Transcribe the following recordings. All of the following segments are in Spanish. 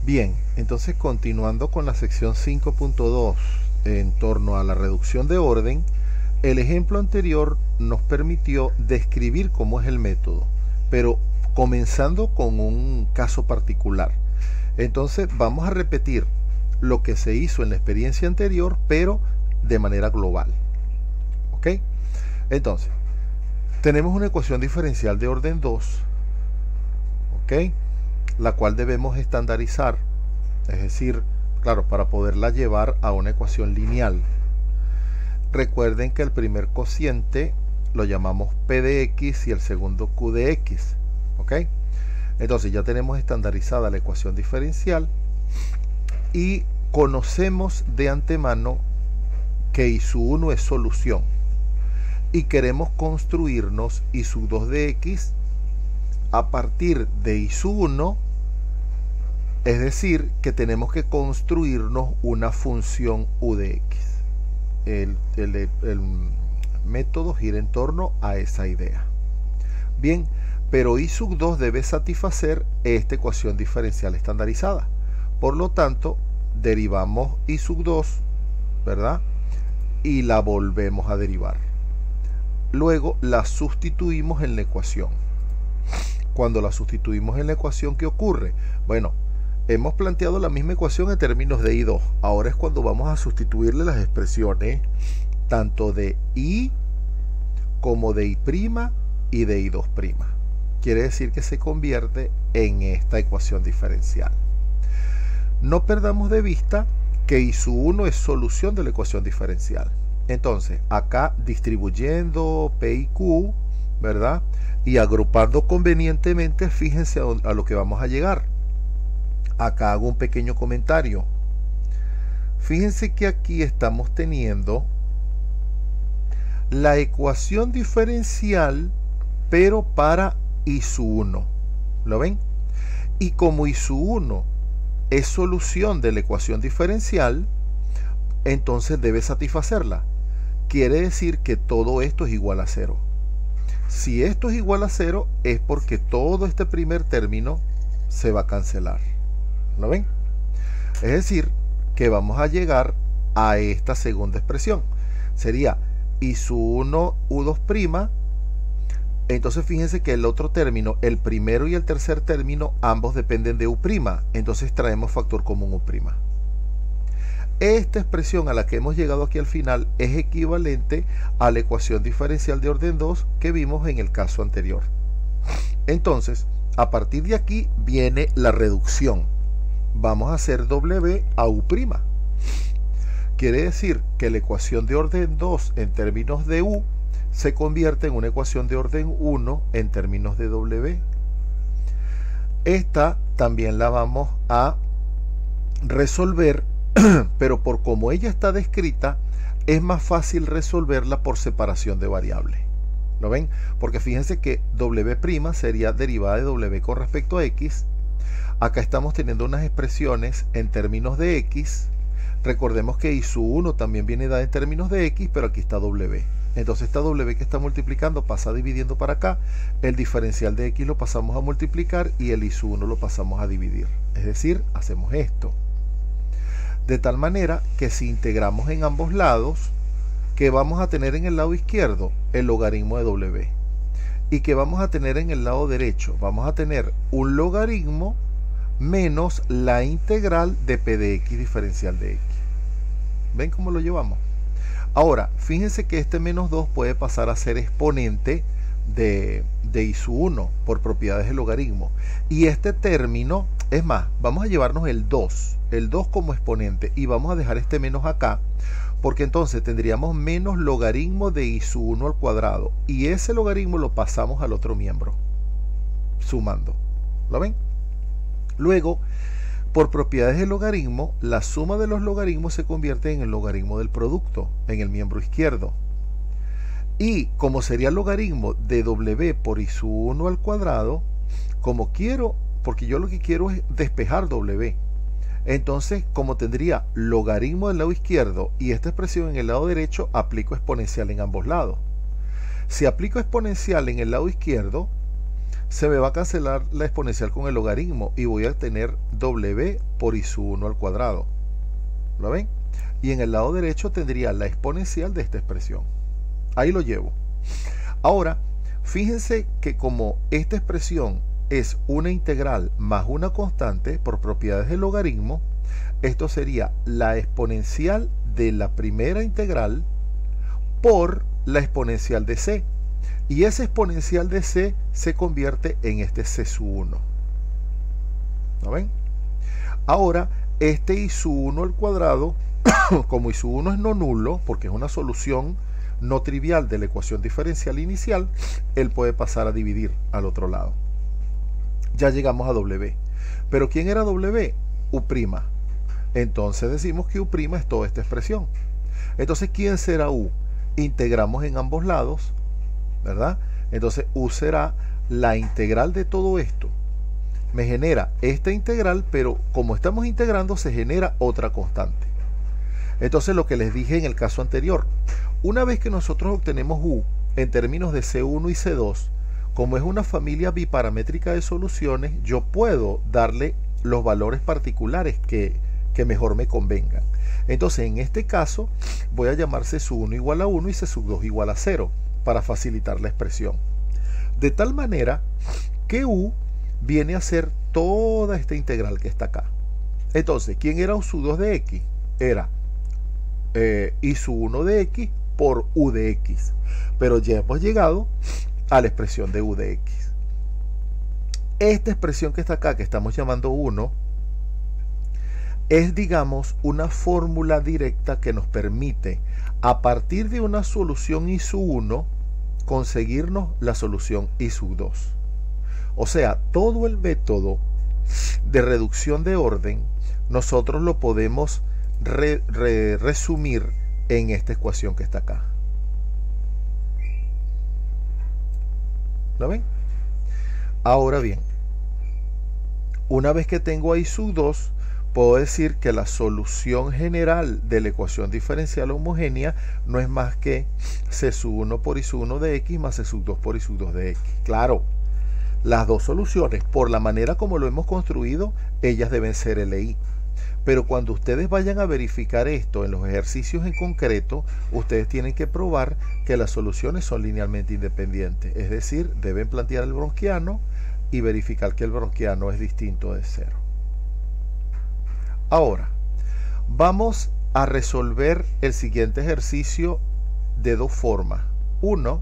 Bien, entonces continuando con la sección 5.2 en torno a la reducción de orden, el ejemplo anterior nos permitió describir cómo es el método, pero comenzando con un caso particular. Entonces vamos a repetir lo que se hizo en la experiencia anterior, pero de manera global. ¿Ok? Entonces, tenemos una ecuación diferencial de orden 2, ¿ok?, la cual debemos estandarizar, es decir, claro, para poderla llevar a una ecuación lineal. Recuerden que el primer cociente lo llamamos P de X y el segundo Q de X, ¿ok? Entonces ya tenemos estandarizada la ecuación diferencial y conocemos de antemano que I sub 1 es solución y queremos construirnos I sub 2 de X a partir de I sub 1, es decir, que tenemos que construirnos una función U de X. El método gira en torno a esa idea. Bien, pero I sub 2 debe satisfacer esta ecuación diferencial estandarizada. Por lo tanto, derivamos I sub 2, ¿verdad?, y la volvemos a derivar. Luego la sustituimos en la ecuación. Cuando la sustituimos en la ecuación, ¿qué ocurre? Bueno, hemos planteado la misma ecuación en términos de I2. Ahora es cuando vamos a sustituirle las expresiones tanto de I como de I' y de I2'. Quiere decir que se convierte en esta ecuación diferencial. No perdamos de vista que I sub 1 es solución de la ecuación diferencial. Entonces, acá distribuyendo P y Q, ¿verdad?, y agrupando convenientemente, fíjense a lo que vamos a llegar. Acá hago un pequeño comentario. Fíjense que aquí estamos teniendo la ecuación diferencial, pero para I sub 1. ¿Lo ven? Y como I sub 1 es solución de la ecuación diferencial, entonces debe satisfacerla. Quiere decir que todo esto es igual a 0. Si esto es igual a 0, es porque todo este primer término se va a cancelar. ¿Lo ven? Es decir, que vamos a llegar a esta segunda expresión. Sería I sub 1 U2'. Entonces fíjense que el otro término, el primero y el tercer término, ambos dependen de U'. Entonces traemos factor común U'. Esta expresión a la que hemos llegado aquí al final es equivalente a la ecuación diferencial de orden 2 que vimos en el caso anterior. Entonces, a partir de aquí viene la reducción. Vamos a hacer W a U'. Quiere decir que la ecuación de orden 2 en términos de U se convierte en una ecuación de orden 1 en términos de W. Esta también la vamos a resolver, pero por como ella está descrita, es más fácil resolverla por separación de variables. ¿Lo ven? Porque fíjense que W' sería derivada de W con respecto a X. Acá estamos teniendo unas expresiones en términos de X. Recordemos que I sub 1 también viene dada en términos de X, pero aquí está W. Entonces esta W que está multiplicando pasa dividiendo para acá. El diferencial de X lo pasamos a multiplicar y el I sub 1 lo pasamos a dividir. Es decir, hacemos esto. De tal manera que si integramos en ambos lados, ¿qué vamos a tener en el lado izquierdo? El logaritmo de W. ¿Y qué vamos a tener en el lado derecho? Vamos a tener un logaritmo menos la integral de P de X diferencial de X. ¿Ven cómo lo llevamos? Ahora, fíjense que este menos 2 puede pasar a ser exponente de I sub 1 por propiedades del logaritmo. Y este término, es más, vamos a llevarnos el 2 como exponente y vamos a dejar este menos acá, porque entonces tendríamos menos logaritmo de I sub 1 al cuadrado y ese logaritmo lo pasamos al otro miembro, sumando. ¿Lo ven? Luego, por propiedades del logaritmo, la suma de los logaritmos se convierte en el logaritmo del producto, en el miembro izquierdo. Y como sería el logaritmo de W por I sub 1 al cuadrado, como quiero, porque yo lo que quiero es despejar W. Entonces, como tendría logaritmo del lado izquierdo y esta expresión en el lado derecho, aplico exponencial en ambos lados. Si aplico exponencial en el lado izquierdo, se me va a cancelar la exponencial con el logaritmo y voy a tener w por i sub 1 al cuadrado. ¿Lo ven? Y en el lado derecho tendría la exponencial de esta expresión. Ahí lo llevo. Ahora, fíjense que como esta expresión es una integral más una constante por propiedades del logaritmo, esto sería la exponencial de la primera integral por la exponencial de c. Y esa exponencial de c se convierte en este c sub 1. ¿Lo ven? Ahora, este i sub 1 al cuadrado, como i sub 1 es no nulo, porque es una solución no trivial de la ecuación diferencial inicial, él puede pasar a dividir al otro lado. Ya llegamos a w. ¿Pero quién era w? U'. Entonces decimos que u' es toda esta expresión. Entonces, ¿quién será u? Integramos en ambos lados, ¿verdad? Entonces, u será la integral de todo esto. Me genera esta integral, pero como estamos integrando, se genera otra constante. Entonces, lo que les dije en el caso anterior, una vez que nosotros obtenemos u en términos de C1 y C2, como es una familia biparamétrica de soluciones, yo puedo darle los valores particulares que mejor me convengan. Entonces, en este caso, voy a llamar C sub 1 igual a 1 y C sub 2 igual a 0 para facilitar la expresión. De tal manera que u viene a ser toda esta integral que está acá. Entonces, ¿quién era u sub 2 de x? Era i sub 1 de x por u de x. Pero ya hemos llegado a la expresión de u de x. Esta expresión que está acá, que estamos llamando 1, es, digamos, una fórmula directa que nos permite, a partir de una solución i sub 1, conseguirnos la solución i sub 2. O sea, todo el método de reducción de orden, nosotros lo podemos resumir en esta ecuación que está acá. ¿Lo ven? Ahora bien, una vez que tengo a i sub 2, puedo decir que la solución general de la ecuación diferencial homogénea no es más que c sub 1 por i sub 1 de x más c sub 2 por i sub 2 de x. Claro, las dos soluciones, por la manera como lo hemos construido, ellas deben ser LI. Pero cuando ustedes vayan a verificar esto en los ejercicios en concreto, ustedes tienen que probar que las soluciones son linealmente independientes. Es decir, deben plantear el bronquiano y verificar que el bronquiano es distinto de 0. Ahora, vamos a resolver el siguiente ejercicio de dos formas. Uno,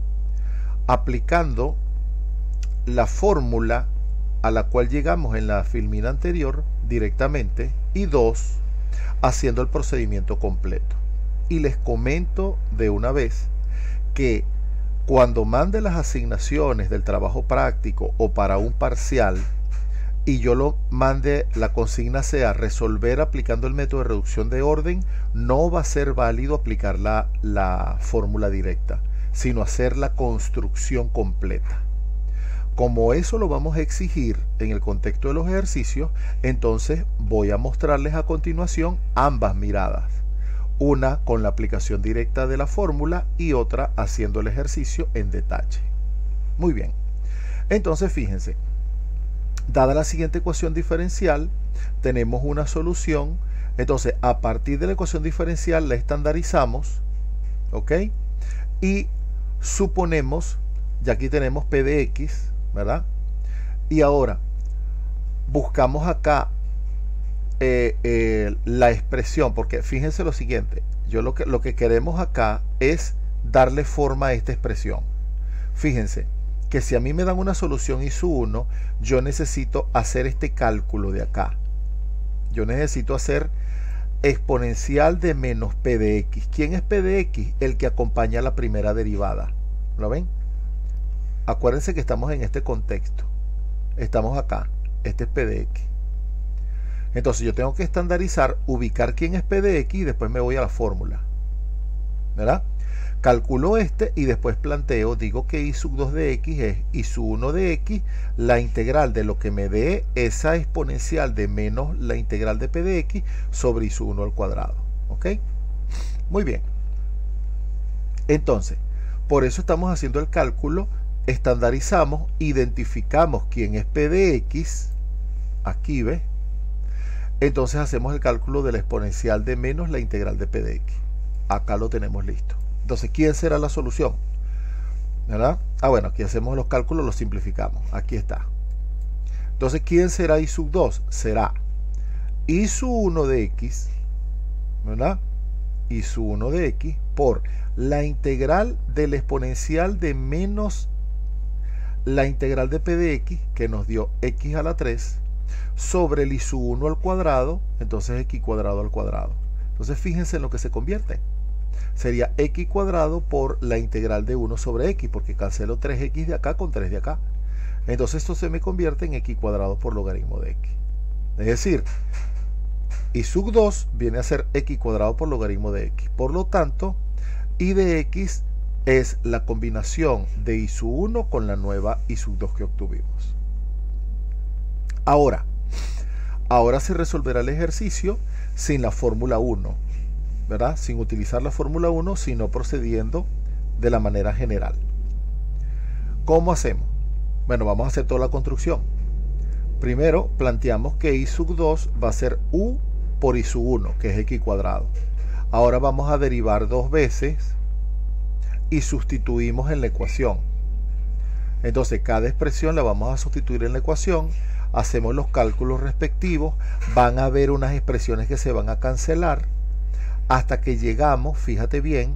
aplicando la fórmula a la cual llegamos en la filmina anterior directamente, y dos, haciendo el procedimiento completo. Y les comento de una vez que cuando mande las asignaciones del trabajo práctico o para un parcial y yo lo mande, la consigna sea resolver aplicando el método de reducción de orden, no va a ser válido aplicar la fórmula directa, sino hacer la construcción completa. Como eso lo vamos a exigir en el contexto de los ejercicios, entonces voy a mostrarles a continuación ambas miradas. Una con la aplicación directa de la fórmula y otra haciendo el ejercicio en detalle. Muy bien. Entonces fíjense, dada la siguiente ecuación diferencial, tenemos una solución. Entonces, a partir de la ecuación diferencial la estandarizamos, ¿ok? Y suponemos, ya aquí tenemos p de x, ¿verdad? Y ahora buscamos acá la expresión, porque fíjense lo siguiente, yo lo que queremos acá es darle forma a esta expresión. Fíjense que si a mí me dan una solución i sub 1, yo necesito hacer este cálculo de acá. Yo necesito hacer exponencial de menos p de x. ¿Quién es p de x? El que acompaña la primera derivada. ¿Lo ven? Acuérdense que estamos en este contexto. Estamos acá. Este es p de x. Entonces yo tengo que estandarizar, ubicar quién es p de x y después me voy a la fórmula. ¿Verdad? Calculo este y después planteo, digo que i sub 2 de x es i sub 1 de x, la integral de lo que me dé esa exponencial de menos la integral de p de x sobre i sub 1 al cuadrado. ¿Ok? Muy bien. Entonces, por eso estamos haciendo el cálculo estandarizamos, identificamos quién es P de X, aquí ve, entonces hacemos el cálculo de la exponencial de menos la integral de P de X. Acá lo tenemos listo. Entonces, ¿quién será la solución? ¿Verdad? Bueno, aquí hacemos los cálculos, los simplificamos. Aquí está. Entonces, ¿quién será I sub 2? Será I sub 1 de X, ¿verdad? I sub 1 de X por la integral de la exponencial de menos la integral de P de X, que nos dio X a la 3, sobre el I sub 1 al cuadrado, entonces X cuadrado al cuadrado. Entonces, fíjense en lo que se convierte. Sería X cuadrado por la integral de 1 sobre X, porque cancelo 3X de acá con 3 de acá. Entonces esto se me convierte en X cuadrado por logaritmo de X. Es decir, I sub 2 viene a ser X cuadrado por logaritmo de X. Por lo tanto, I de X es la combinación de I sub 1 con la nueva I sub 2 que obtuvimos. Ahora se resolverá el ejercicio sin la fórmula 1, ¿verdad? Sin utilizar la fórmula 1, sino procediendo de la manera general. ¿Cómo hacemos? Bueno, vamos a hacer toda la construcción. Primero, planteamos que I sub 2 va a ser U por I sub 1, que es X cuadrado. Ahora vamos a derivar dos veces y sustituimos en la ecuación. Entonces, cada expresión la vamos a sustituir en la ecuación. Hacemos los cálculos respectivos. Van a haber unas expresiones que se van a cancelar hasta que llegamos, fíjate bien,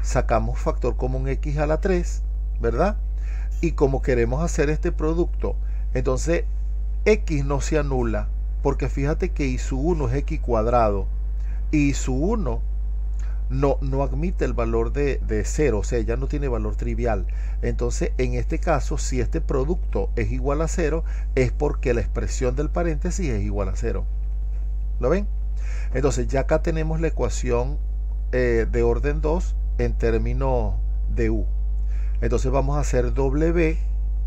sacamos factor común X a la 3, ¿verdad? Y como queremos hacer este producto, entonces X no se anula, porque fíjate que I sub 1 es X cuadrado, y I sub 1 no admite el valor de 0, o sea, ya no tiene valor trivial. Entonces, en este caso, si este producto es igual a 0, es porque la expresión del paréntesis es igual a 0. ¿Lo ven? Entonces, ya acá tenemos la ecuación de orden 2 en términos de U. Entonces, vamos a hacer W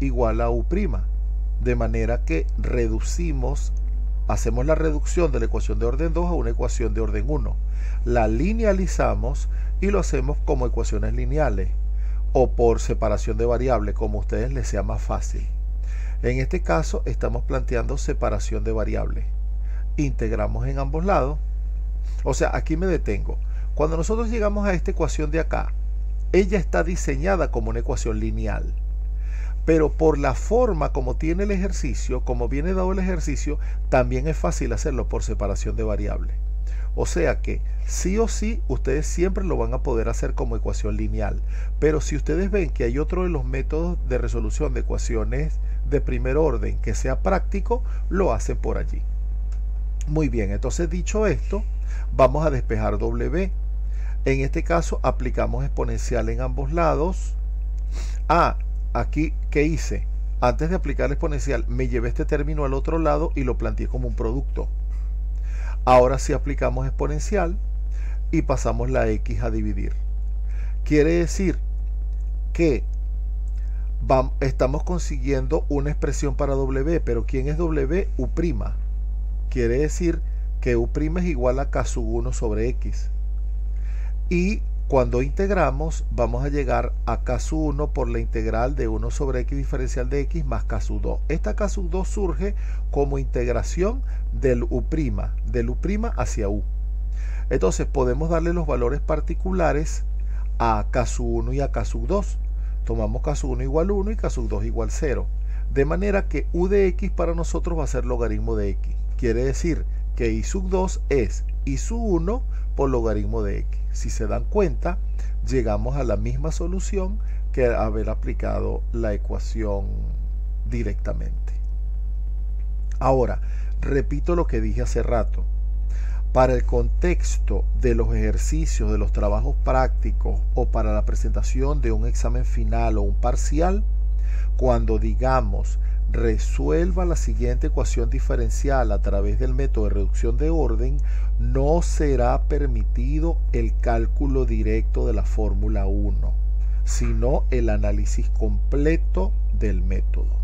igual a U', de manera que hacemos la reducción de la ecuación de orden 2 a una ecuación de orden 1. La linealizamos y lo hacemos como ecuaciones lineales o por separación de variables, como a ustedes les sea más fácil. En este caso estamos planteando separación de variables. Integramos en ambos lados. O sea, aquí me detengo. Cuando nosotros llegamos a esta ecuación de acá, ella está diseñada como una ecuación lineal. Pero por la forma como tiene el ejercicio, como viene dado el ejercicio, también es fácil hacerlo por separación de variables. O sea que sí o sí ustedes siempre lo van a poder hacer como ecuación lineal. Pero si ustedes ven que hay otro de los métodos de resolución de ecuaciones de primer orden que sea práctico, lo hacen por allí. Muy bien, entonces dicho esto, vamos a despejar W. En este caso aplicamos exponencial en ambos lados. Aquí, ¿qué hice? Antes de aplicar la exponencial, me llevé este término al otro lado y lo planteé como un producto. Ahora sí aplicamos exponencial y pasamos la X a dividir. Quiere decir que estamos consiguiendo una expresión para W, pero ¿quién es W? U'. Quiere decir que U' es igual a K sub 1 sobre X. Y cuando integramos, vamos a llegar a K sub 1 por la integral de 1 sobre X diferencial de X más K sub 2. Esta K sub 2 surge como integración del U', hacia U. Entonces podemos darle los valores particulares a K sub 1 y a K sub 2. Tomamos K sub 1 igual 1 y K sub 2 igual 0. De manera que U de X para nosotros va a ser logaritmo de X. Quiere decir que I sub 2 es I sub 1 por logaritmo de X. Si se dan cuenta, llegamos a la misma solución que haber aplicado la ecuación directamente. Ahora, repito lo que dije hace rato. Para el contexto de los ejercicios, de los trabajos prácticos o para la presentación de un examen final o un parcial, cuando digamos resuelva la siguiente ecuación diferencial a través del método de reducción de orden, no será permitido el cálculo directo de la fórmula 1, sino el análisis completo del método.